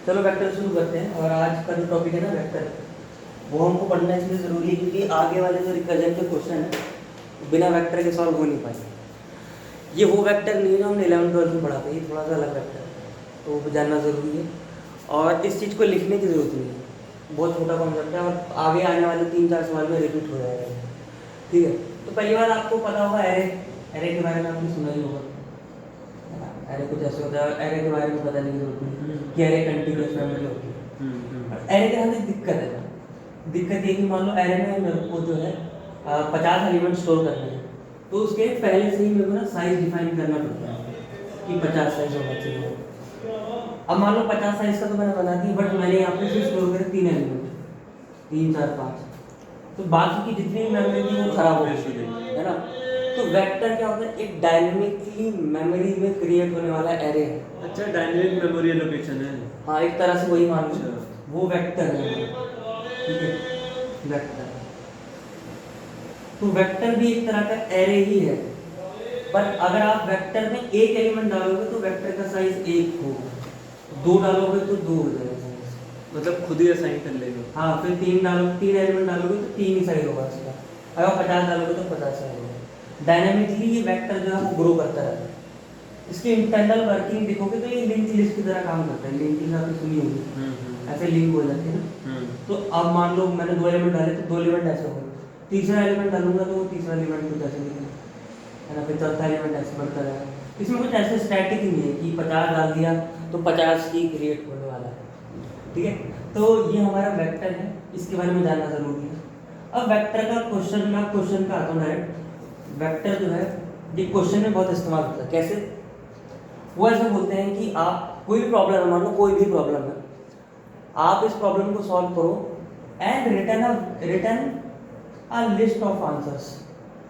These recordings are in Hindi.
चलो वेक्टर शुरू करते हैं। और आज का जो टॉपिक है ना वेक्टर, वो हमको पढ़ना इसलिए ज़रूरी है क्योंकि आगे वाले जो रिकर्जन के क्वेश्चन है बिना वेक्टर के सॉल्व हो नहीं पाएंगे। ये वो वेक्टर नहीं है जो हमने 11th-12th में पढ़ा था, ये थोड़ा सा अलग वेक्टर है, तो वो जानना ज़रूरी है। और इस चीज़ को लिखने की ज़रूरत नहीं है, बहुत छोटा कॉन्सेप्ट है और आगे आने वाले 3-4 सवाल में रिपीट हो जाएगा। ठीक है, तो पहली बार आपको पता होगा एरे। एरे के बारे में आपने सुना ही होगा। एरे कुछ ऐसे होता है, एरे के बारे में पता नहीं की जरूरत नहीं कि एरे कंटिन्यूअस मेमोरी होती है। एरे के साथ एक दिक्कत है, दिक्कत ये कि मान लो एरे में मेरे को जो है 50 एलिमेंट स्टोर करने हैं, तो उसके पहले से ही मेरे को ना साइज डिफाइन करना पड़ता है कि 50 साइज होना चाहिए। अब मान लो 50 साइज का तो मैंने बना दी, बट मैंने यहाँ पे सिर्फ स्टोर करे 3 एलिमेंट, 3, 4, 5, तो बाकी की जितनी मेमोरी थी वो खराब हो गई है ना। तो वेक्टर क्या होता है, एक डायनेमिकली मेमोरी में क्रिएट होने वाला एरे है। अच्छा, डायनेमिक मेमोरी एलोकेशन है। हाँ, एक तरह से वही मान लो, अच्छा। वो वेक्टर है। ठीक है, वेक्टर। तो वेक्टर भी एक तरह का एरे ही है, पर अगर आप वेक्टर में एक एलिमेंट डालोगे तो वेक्टर का साइज 1 होगा, 2 डालोगे तो 2 हो जाएगा साइज, मतलब खुद ही असाइन कर लेगा। हाँ, फिर 3 एलिमेंट डालोगे तो 3 ही साइज होगा उसका। अगर 50 डालोगे तो 50 साइज होगा। डायनामिकली ये वेक्टर जो है वो ग्रो करता रहता है। इसकी इंटरनल वर्किंग देखोगे तो ये लिंक लिस्ट की तरह काम करता है। लिंक लिस्ट आपने सुनी होगी, ऐसे लिंक हो जाते हैं ना। तो अब मान लो मैंने 2 एलिमेंट डाले तो 2 एलिमेंट ऐसे हो गए, तीसरा एलिमेंट डालूंगा तो तीसरा एलिमेंट कुछ ऐसे निकले, है ना। फिर चौथा एलिमेंट ऐसे बढ़ता रहेगा। इसमें कुछ ऐसे स्टैटिक नहीं है कि 50 डाल दिया तो 50 ही क्रिएट होने वाला है। ठीक है, तो ये हमारा वेक्टर है, इसके बारे में जानना जरूरी है। अब वेक्टर का क्वेश्चन का आता हूँ डायरेक्ट। वेक्टर जो है ये क्वेश्चन में बहुत इस्तेमाल होता है। कैसे? वो ऐसे बोलते हैं कि आप कोई भी प्रॉब्लम है, मान लो कोई भी प्रॉब्लम है, आप इस प्रॉब्लम को सॉल्व करो and return a list of answers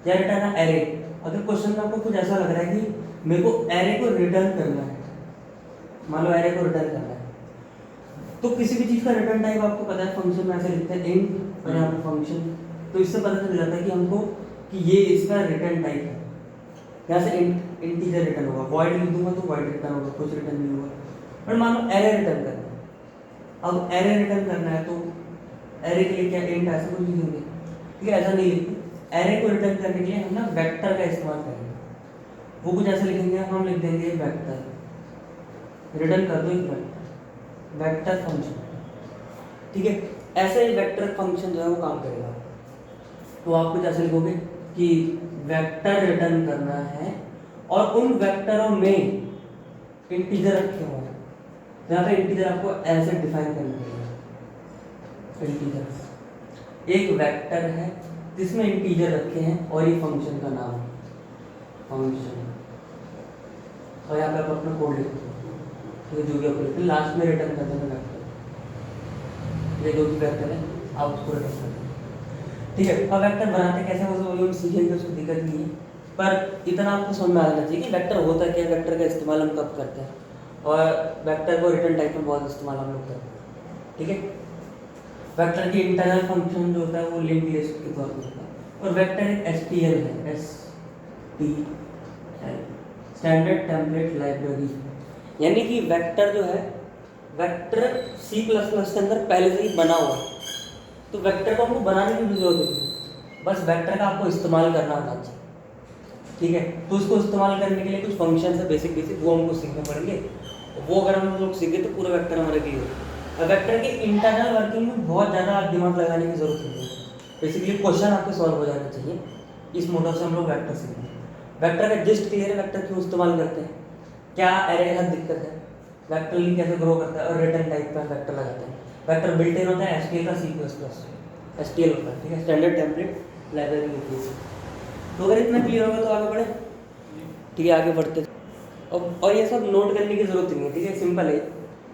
या रिटर्न अ एरे। अगर क्वेश्चन में आपको कुछ ऐसा लग रहा है कि मेरे को एरे को रिटर्न करना है, मान लो एरे को रिटर्न करना है, तो किसी भी चीज़ का रिटर्न टाइप आपको पता है, फंक्शन में ऐसे लिखते हैं इंट और यहाँ पे फंक्शन, तो इससे पता चल जाता है कि हमको कि ये इसका रिटर्न टाइप है। यहाँ से इंटीजर रिटर्न होगा, वॉइड लिख दूंगा तो वॉइड रिटर्न होगा, कुछ रिटर्न नहीं होगा। और मान लो एरे रिटर्न करना है, अब एरे रिटर्न करना है तो एरे के लिए क्या इंट ऐसा कुछ लिखेंगे? ठीक है, ऐसा नहीं लिखते। एरे को रिटर्न करने के लिए हम ना वेक्टर का इस्तेमाल करेंगे। वो कुछ ऐसे लिखेंगे, हम लिख देंगे वेक्टर, रिटर्न कर दो एक वेक्टर फंक्शन। ठीक है, ऐसे ही वेक्टर फंक्शन जो है वो काम करेगा। तो आप कुछ ऐसे लिखोगे कि वेक्टर रिटर्न करना है और उन वेक्टरों में इंटीजर रखे हुए हैं। यहाँ पे इंटीजर आपको ऐसे डिफाइन करना पड़ेगा। इंटीजर एक वेक्टर है जिसमें इंटीजर रखे हैं और ये फंक्शन का नाम है फंक्शन। और यहाँ पे आप अपना कोड लिखते हो, तो जो भी आपको लिखते हैं लास्ट में रिटर्न कर देना वेक्टर। ये जो भी वेक्टर है आप उसको रिटर्न कर देना। ठीक है, अब वेक्टर बनाते कैसे वो हम सीखेंगे, उसको दिक्कत नहीं है, पर इतना आपको समझ में आ जाना चाहिए कि वेक्टर होता क्या है, वेक्टर का इस्तेमाल हम कब करते हैं, और वेक्टर को रिटर्न टाइप में बहुत इस्तेमाल हम लोग करते हैं। ठीक है, वेक्टर की इंटरनल फंक्शन जो होता है वो लिंक लिस्ट के तौर पर होता है, और वेक्टर एक STL है, STL स्टैंडर्ड टेम्पलेट लाइब्रेरी। यानी कि वेक्टर जो है, वेक्टर C++ के अंदर पहले से ही बना हुआ है, तो वेक्टर को हमको बनाने की भी जरूरत नहीं, बस वेक्टर का आपको इस्तेमाल करना आना चाहिए। ठीक है, तो उसको इस्तेमाल करने के लिए कुछ फंक्शन है बेसिक वो हमको सीखने पड़ेंगे। वो अगर हम लोग सीखे तो पूरा वेक्टर हमारे क्लियर है। वेक्टर के इंटरनल वर्किंग में बहुत ज़्यादा दिमाग लगाने की जरूरत नहीं है। बेसिकली क्वेश्चन आपके सॉल्व हो जाना चाहिए। इस मोटो से हम लोग वेक्टर सीखेंगे। वेक्टर का जस्ट क्लियर है, वेक्टर क्यों इस्तेमाल करते हैं, क्या एरे के साथ दिक्कत है, वेक्टर लिंक कैसे ग्रो करता है, और रिटर्न टाइप का वेक्टर लगाते हैं। वेक्टर बिल्ट इन होता है STL का C++, STL होता है। ठीक है, स्टैंडर्ड टेम्पलेट लाइब्रेरी होती है। तो अगर इतना क्लियर होगा तो आगे बढ़े। ठीक है, आगे बढ़ते और ये सब नोट करने की जरूरत नहीं है। ठीक है, सिंपल है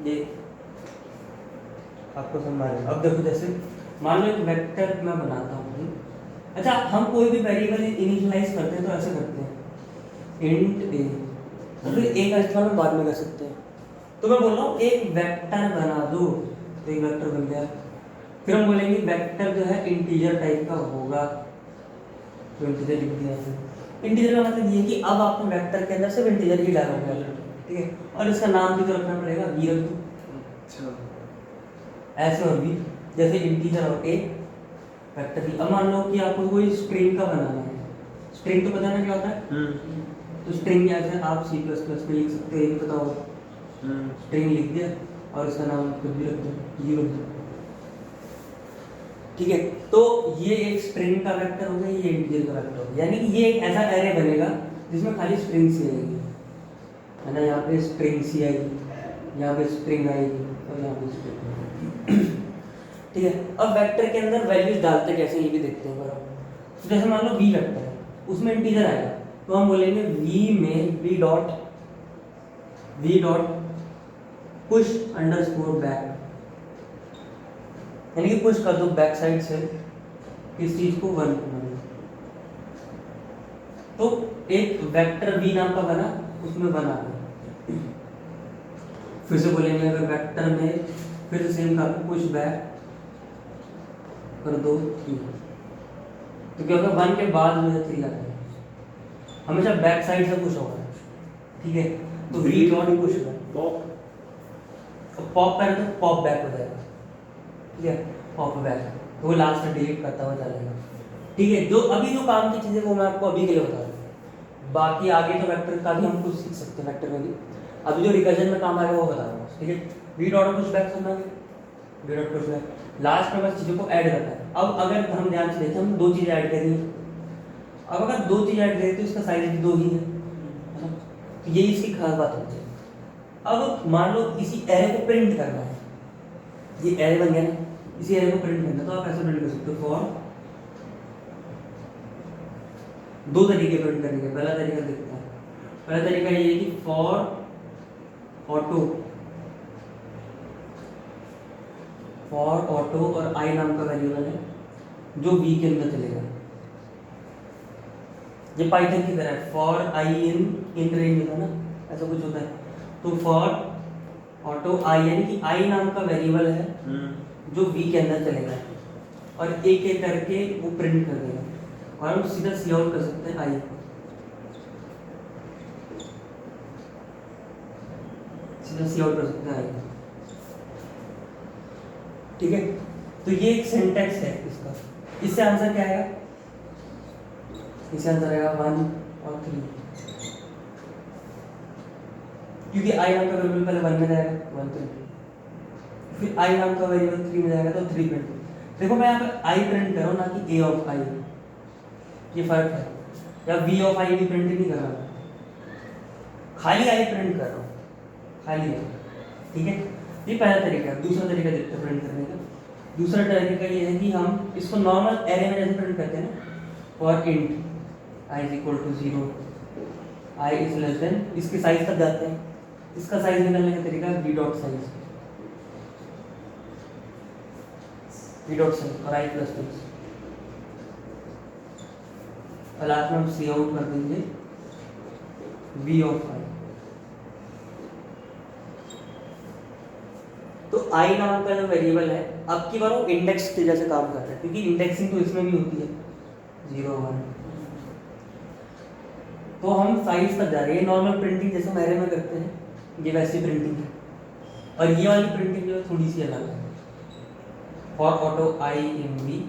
ये, आपको समझ आएगा। अब देखो, जैसे मान लो एक वेक्टर मैं बनाता हूँ। अच्छा, हम कोई भी वेरिएबल इनिशियलाइज करते हैं तो ऐसे करते हैं इंट a, और फिर a का इस्तेमाल हम बाद में कर सकते हैं। तो मैं बोल रहा हूँ एक वेक्टर बना दो, तो एक वेक्टर बन गया। फिर हम बोलेंगे वेक्टर जो है इंटीजर टाइप का होगा, तो इंटीजर लिख दिया। इंटीजर का मतलब ये कि अब आपको वेक्टर के अंदर सिर्फ इंटीजर ही डालना है। ठीक है, और इसका नाम भी तो रखना पड़ेगा, v रख दो, अच्छा ऐसे और भी, जैसे इंटीजर और ए वेक्टर भी। अब मान लो कि आपको कोई स्ट्रिंग का बनाना है, स्ट्रिंग तो पता है ना क्या होता है, तो स्ट्रिंग जैसे आप C++ में लिख सकते हो, ये भी पता होगा। स्ट्रिंग लिख दिया और इसका नाम कुछ भी रख दो, ये रख दो, ठीक है। तो ये एक स्ट्रिंग का वेक्टर हो गया, ये इंटीजर का वेक्टर हो गया, यानी कि ये एक ऐसा एरे बनेगा जिसमें खाली स्ट्रिंग सी आएगी, है ना। यहाँ पे स्ट्रिंग सी आएगी, यहाँ पे स्ट्रिंग आएगी और यहाँ पे स्ट्रिंग, ठीक है। अब वेक्टर के अंदर वैल्यूज डालते कैसे ये भी देखते हैं बराबर। तो जैसे मान लो v वेक्टर है, उसमें इंटीजर आएगा, तो हम बोलेंगे v में v dot push underscore back, यानी कि पुश कर दो बैक साइड से किस चीज को 1 को। तो एक वेक्टर v नाम का बना, उसमें 1 आ गया। फिर से बोलेंगे अगर वेक्टर में फिर से सेम कर पुश बैक कर दो 3, तो क्या होगा 1 के बाद जो है 3 आता है, हमेशा बैक साइड से पुश होगा, ठीक है। तो v dot push back, pop कर तो पॉप बैक हो जाएगा, ठीक है, पॉप बैक, तो वो लास्ट में डिलीट करता हुआ चलेगा, ठीक है। जो अभी जो काम की चीज़ें वो मैं आपको अभी के लिए बता रहा हूँ, बाकी आगे तो वेक्टर का भी हम कुछ सीख सकते हैं वेक्टर में भी, अभी जो रिकर्जन में काम आएगा वो बता रहा हूँ, ठीक है। v डॉट पुश बैक सुना, v dot push back last में बस चीज़ों को ऐड करता है। अब अगर हम ध्यान से देखें, हम 2 चीज़ें ऐड करेंगे, अब अगर 2 चीज़ें ऐड करें तो इसका साइज भी 2 ही है ना, तो यही इसकी खास बात होती है। अब मान लो इसी एरे को प्रिंट करना है, ये एरे बन गया ना, इसी एरे को प्रिंट करना है, तो आप ऐसे प्रिंट कर सकते हो फॉर, 2 तरीके प्रिंट करने के। पहला तरीका देखते हैं, पहला तरीका ये है कि फॉर ऑटो और आई नाम का वेरिएबल है जो v के अंदर चलेगा, ये पाइथन की तरह है, फॉर आई इन रेंज होता है ना, ऐसा कुछ होता है। तो फॉर ऑटो आई, यानी कि आई नाम का वेरिएबल है जो v के अंदर चलेगा और एक एक करके वो प्रिंट कर देगा, और हम सीधा सी आउट कर सकते हैं आई, सीधा सी आउट कर सकते हैं आई, ठीक है। तो ये एक सिंटैक्स है इसका, इससे आंसर क्या आएगा, इससे आंसर आएगा 1 और 3, क्योंकि आई नाम का वेरिएबल पहले 1 में जाएगा 1 3, फिर आई नाम का वेरिएबल 3 में जाएगा तो 3 प्रिंट। देखो मैं यहाँ पे आई प्रिंट कर रहा हूँ ना कि ए ऑफ आई, ये फर्क है, या वी ऑफ आई भी प्रिंट नहीं कर रहा, खाली आई प्रिंट कर रहा हूँ, खाली है, ठीक है। ये पहला तरीका है। दूसरा तरीका देखते हैं प्रिंट करने का। दूसरा तरीका ये है कि हम इसको नॉर्मल एरे में जैसे प्रिंट करते हैं ना, for int I is equal to 0, I is less than, इसके साइज तक जाते हैं। इसका साइज निकालने का तरीका है V dot size, V dot size और आई प्लस प्लस, और लास्ट में हम सी आउट कर देंगे वी ऑफ आई। तो आई नाम का जो वेरिएबल है, अब की बार वो इंडेक्स के जैसे काम कर रहा है, क्योंकि इंडेक्सिंग तो इसमें भी होती है 0 1, तो हम साइज तक जा रहे हैं। नॉर्मल प्रिंटिंग जैसे हम एरे में करते हैं, ये वैसी प्रिंटिंग है, और ये वाली प्रिंटिंग जो है थोड़ी सी अलग है, for auto I in V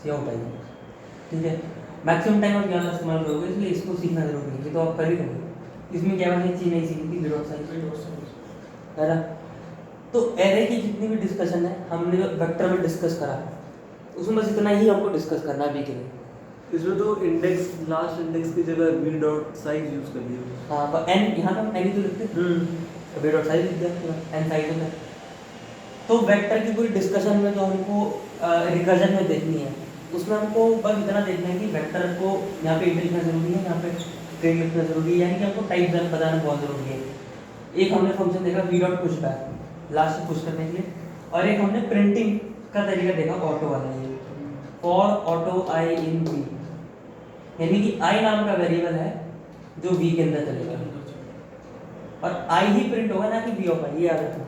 cout I, ठीक है। मैक्सिमम टाइम आप ज़्यादा इस्तेमाल करोगे, इसलिए इसको सीखना जरूरी है, तो आप कर ही दोगे। इसमें क्या वाली चीज़ नहीं सीखी थी, वी डॉट साइज, है ना। तो एरे की जितनी भी डिस्कशन है हमने जो वेक्टर में डिस्कस करा, उसमें बस इतना ही हमको डिस्कस करना है अभी के लिए। इसमें तो इंडेक्स, लास्ट इंडेक्स की जगह वी डॉट साइज यूज कर लिया। हाँ, पर एन यहाँ पे हम एन ही तो लिखते हैं, तो वी डॉट साइज लिख दिया, एन साइज होता है। तो वेक्टर की पूरी डिस्कशन में जो हमको रिकर्जन में देखनी है, उसमें हमको बस इतना देखना है कि वेक्टर को यहाँ पे इंट लिखना जरूरी है, यहाँ पे स्ट्रिंग लिखना जरूरी है, यानी कि हमको टाइप बताना बहुत जरूरी है। एक हमने फंक्शन देखा V dot push back, last में पुश करने के लिए, और एक हमने प्रिंटिंग का तरीका देखा ऑटो वाला, ये for auto I in V, यानी कि आई नाम का वेरिएबल है जो वी के अंदर चलेगा, और आई ही प्रिंट होगा ना कि वी ऑफ आई, ये याद रखना।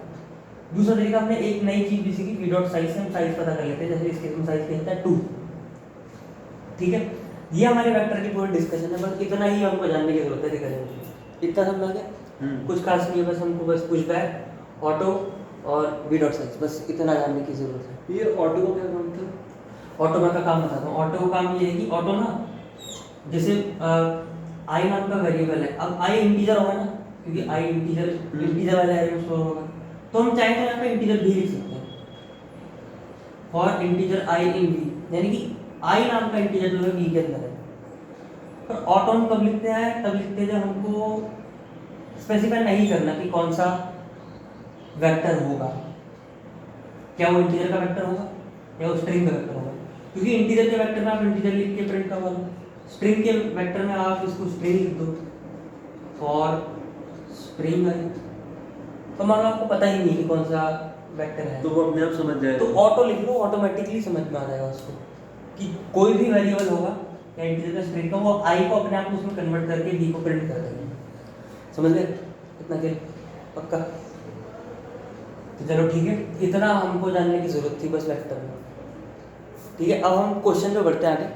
दूसरा तरीका हमने एक नई चीज भी सीखी, वी डॉट साइज से हम साइज पता कर लेते हैं, जैसे इस केस में साइज कहता है 2, ठीक है। ये हमारे वेक्टर की पूरी डिस्कशन है, बस इतना ही हमको जानने की जरूरत है। इतना समझा क्या, कुछ खास नहीं है, बस हमको बस पुश बैक, ऑटो और वी डॉट साइज, बस इतना जानने की ज़रूरत है। ये ऑटो का क्या काम था? ऑटो का काम बताता हूँ। ऑटो का काम ये है कि ऑटो ना, जैसे आई नाम का वेरिएबल है, अब आई इंटीजर होगा ना, क्योंकि आई इंटीजर वाले एरे में स्टोर होगा, तो हम चाहें तो यहाँ पे इंटीजर भी लिख सकते हैं, for integer I in V, यानी कि आई नाम का इंटीजर जो है वी के अंदर है। पर ऑटो हम कब लिखते हैं? तब लिखते हैं जब हमको स्पेसिफाई नहीं करना कि कौन सा वेक्टर होगा, क्या वो इंटीजर का वेक्टर होगा या वो स्ट्रिंग का वेक्टर होगा, क्योंकि इंटीजर के वेक्टर में आप इंटीजर लिख के प्रिंट करवा लो, स्ट्रिंग के वेक्टर में आप इसको स्ट्रिंग लिख दो, फॉर स्ट्रिंग आई, तो मान लो आपको पता ही नहीं कि कौन सा वेक्टर है, तो वो अपने आप समझ जाएगा। तो ऑटो लिख लो, ऑटोमेटिकली समझ में आ जाएगा उसको कि कोई भी वेरिएबल होगा या इंटीजर का स्ट्रिंग का, वो आई को अपने आप उसमें कन्वर्ट करके वी को प्रिंट कर देंगे। समझ गए? इतना के पक्का? तो चलो ठीक है, इतना हमको जानने की जरूरत थी बस वेक्टर में। ठीक है, अब हम क्वेश्चन जो करते हैं आगे।